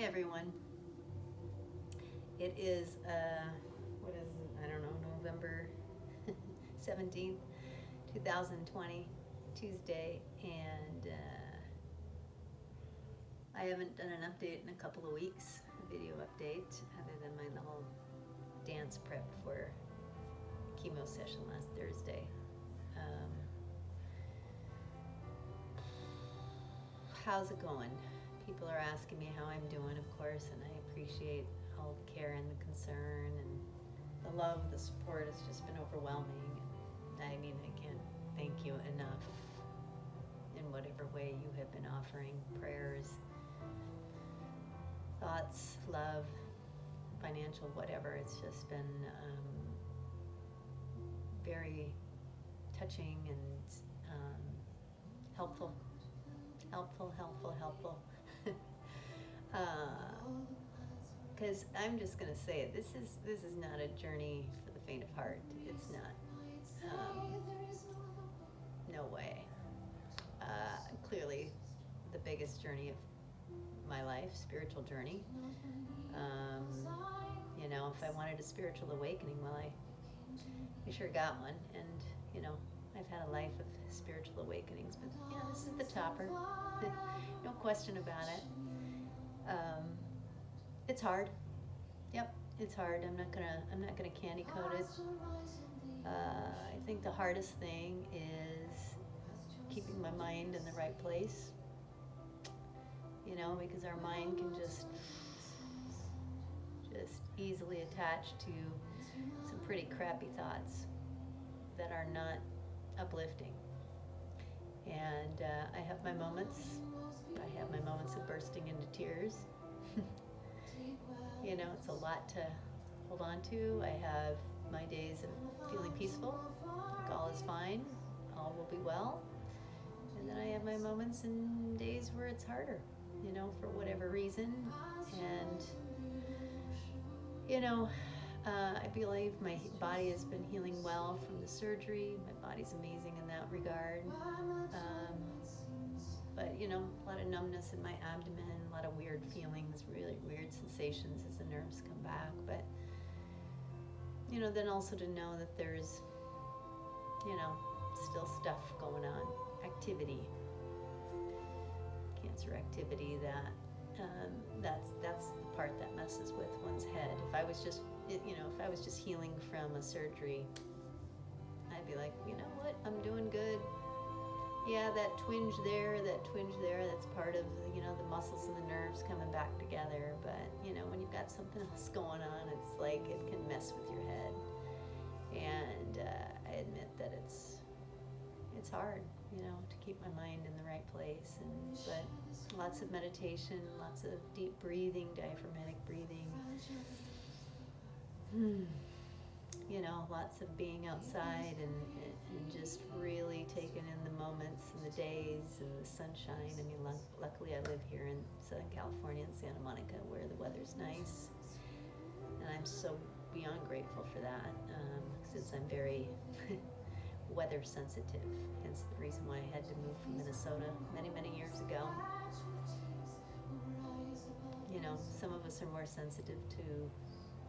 Hey everyone. It is, what is it? I don't know, November 17th, 2020, Tuesday, and I haven't done an update in a couple of weeks, a video update, other than my little dance prep for the chemo session last Thursday. How's it going? People are asking me how I'm doing, of course, and I appreciate all the care and the concern and the love, the support has just been overwhelming. I mean, I can't thank you enough in whatever way you have been offering prayers, thoughts, love, financial, whatever. It's just been very touching and helpful. Because I'm just gonna say it. This is not a journey for the faint of heart. It's not. No way. Clearly, the biggest journey of my life, spiritual journey. If I wanted a spiritual awakening, well, I sure got one, and I've had a life of spiritual awakenings, but this is the topper. No question about it. It's hard. Yep, it's hard. I'm not gonna candy coat it. I think the hardest thing is keeping my mind in the right place. Because our mind can just easily attach to some pretty crappy thoughts that are not uplifting. And I have my moments. I have my moments of bursting into tears. It's a lot to hold on to. I have my days of feeling peaceful, like all is fine, all will be well. And then I have my moments and days where it's harder, for whatever reason. And, I believe my body has been healing well from the surgery. My body's amazing in that regard. But, a lot of numbness in my abdomen, a lot of weird feelings, really weird sensations as the nerves come back. But, then also to know that there's, still stuff going on, activity, cancer activity that's the part that messes with one's head. If I was just healing from a surgery, I'd be like, you know what, I'm doing good. Yeah, that twinge there, that's part of, the muscles and the nerves coming back together. But, when you've got something else going on, it's like it can mess with your head. And I admit that it's hard, to keep my mind in the right place. But lots of meditation, lots of deep breathing, diaphragmatic breathing. Lots of being outside and just really taking in the moments and the days and the sunshine. I mean, luckily I live here in Southern California in Santa Monica where the weather's nice. And I'm so beyond grateful for that, since I'm very weather sensitive. Hence the reason why I had to move from Minnesota many, many years ago. Some of us are more sensitive to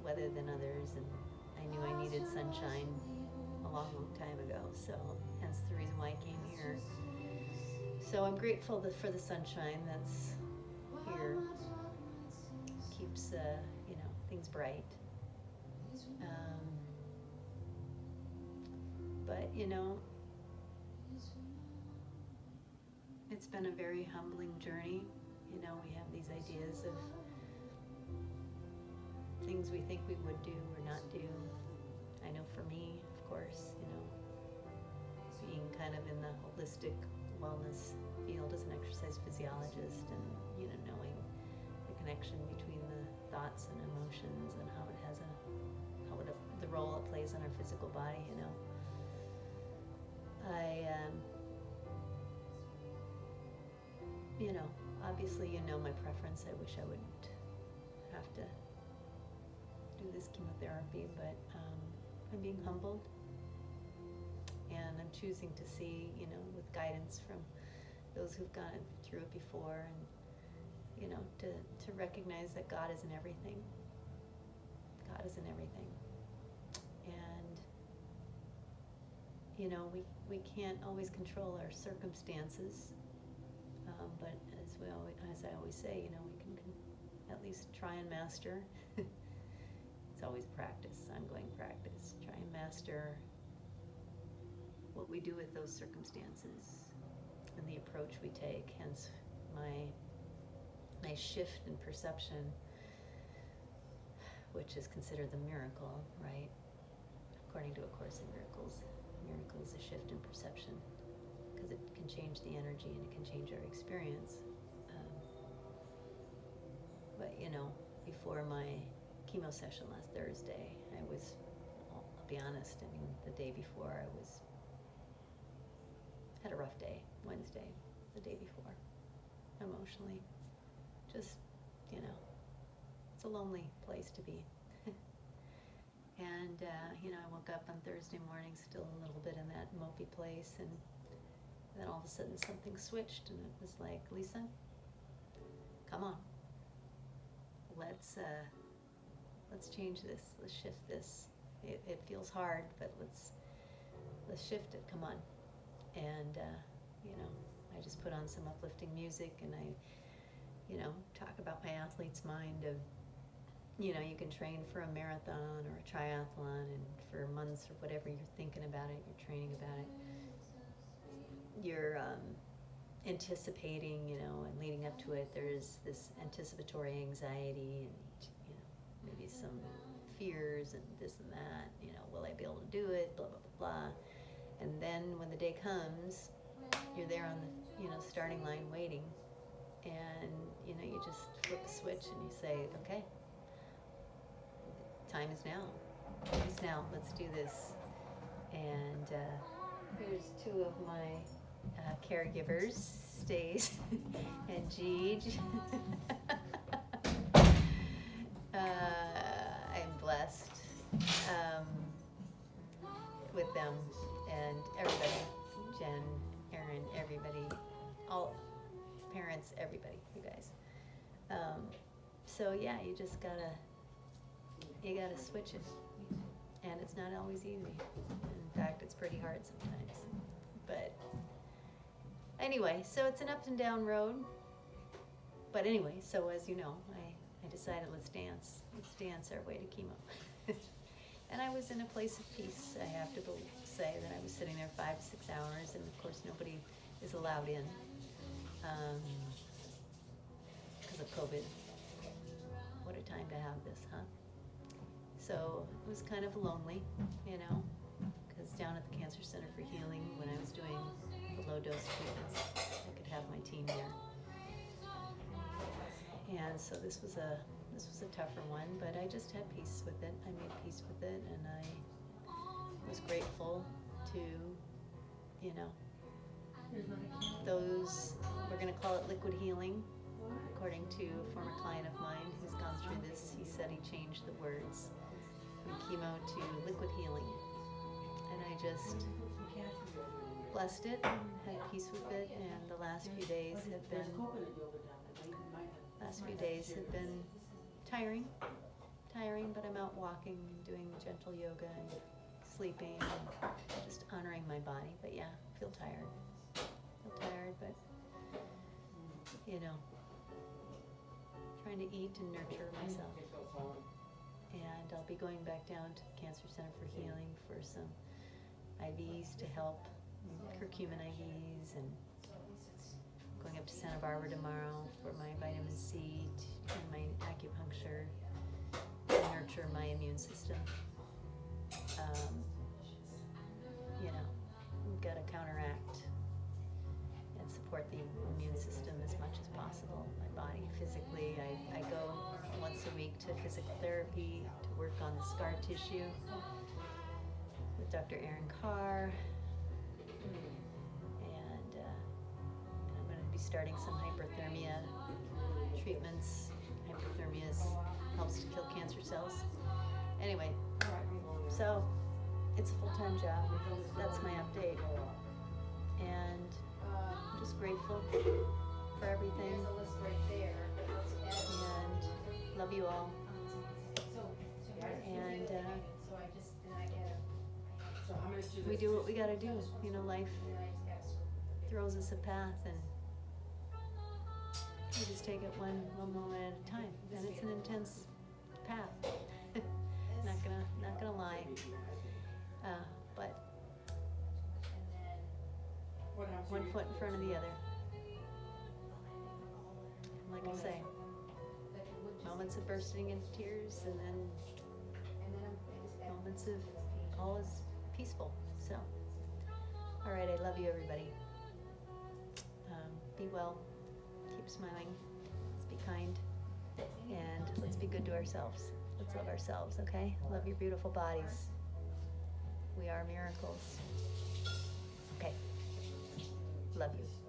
weather than others, and I knew I needed sunshine a long, long time ago, so hence the reason why I came here. So I'm grateful for the sunshine that's here. Keeps things bright. But it's been a very humbling journey. We have these ideas of things we think we would do or not do. I know for me, of course, being kind of in the holistic wellness field as an exercise physiologist, and knowing the connection between the thoughts and emotions and the role it plays on our physical body. Obviously my preference. I wish I wouldn't have to do this chemotherapy, but I'm being humbled, and I'm choosing to see, with guidance from those who've gone through it before, and to to recognize that God is in everything. God is in everything. And, you know, we can't always control our circumstances, but as I always say, you know, we can at least try and master. It's always practice, ongoing practice. Try and master what we do with those circumstances and the approach we take. Hence my shift in perception, which is considered the miracle, right? According to A Course in Miracles, miracle is a shift in perception, because it can change the energy and it can change our experience. But you know, before my chemo session last Thursday, I'll be honest, I mean, the day before had a rough day, Wednesday, the day before, emotionally. Just, you know, it's a lonely place to be. And, you know, I woke up on Thursday morning still a little bit in that mopey place, and then all of a sudden something switched, and it was like, Lisa, come on. Let's change this. Let's shift this. It feels hard, but let's shift it. Come on. And you know, I just put on some uplifting music, and I, you know, talk about my athlete's mind of, you know, you can train for a marathon or a triathlon, and for months or whatever you're thinking about it, you're training about it. You're anticipating, you know, and leading up to it, there's this anticipatory anxiety and, you know, maybe some fears and this and that, you know, will I be able to do it, blah, blah, blah, blah. And then when the day comes, you're there on the, you know, starting line waiting, and, you know, you just flip a switch and you say, okay, time is now. Time is now. Let's do this. And here's two of my caregivers, Stace and Gigi. I'm blessed with them and everybody, Jen, Erin, everybody, all parents, everybody, you guys. So yeah, you just gotta switch it, and it's not always easy. In fact, it's pretty hard sometimes. But anyway, so it's an up and down road. But anyway, so as you know, I decided let's dance our way to chemo. And I was in a place of peace. I have to say that I was sitting there 5 to 6 hours, and of course nobody is allowed in because of COVID. What a time to have this, huh? So it was kind of lonely, you know, because down at the Cancer Center for Healing, when I was doing the low dose treatments, I could have my team there. And so this was a tougher one, but I just had peace with it. I made peace with it, and I was grateful to, you know, those, we're going to call it liquid healing. According to a former client of mine who's gone through this, he said he changed the words from chemo to liquid healing. And I just blessed it, had peace with it, and the last few days have been tiring, but I'm out walking and doing gentle yoga and sleeping and just honoring my body. But yeah, feel tired, but you know, trying to eat and nurture myself. And I'll be going back down to the Cancer Center for Healing for some IVs to help, curcumin IVs, and going up to Santa Barbara tomorrow for my vitamin C and my acupuncture to nurture my immune system. You know, we've got to counteract and support the immune system as much as possible. My body physically, I go once a week to physical therapy to work on the scar tissue with Dr. Erin Carr, and I'm going to be starting some hyperthermia treatments. Hyperthermia helps to kill cancer cells. Anyway, so it's a full-time job. That's my update, and I'm just grateful for everything. And love you all. And we do what we gotta do. You know, life throws us a path, and we just take it one moment at a time. And it's an intense path. not gonna lie. But one foot in front of the other. Like I say, moments of bursting into tears, and then moments of all is peaceful. So, all right, I love you, everybody. Be well, keep smiling, let's be kind, and let's be good to ourselves. Let's love ourselves, okay? Love your beautiful bodies. We are miracles. Okay, love you.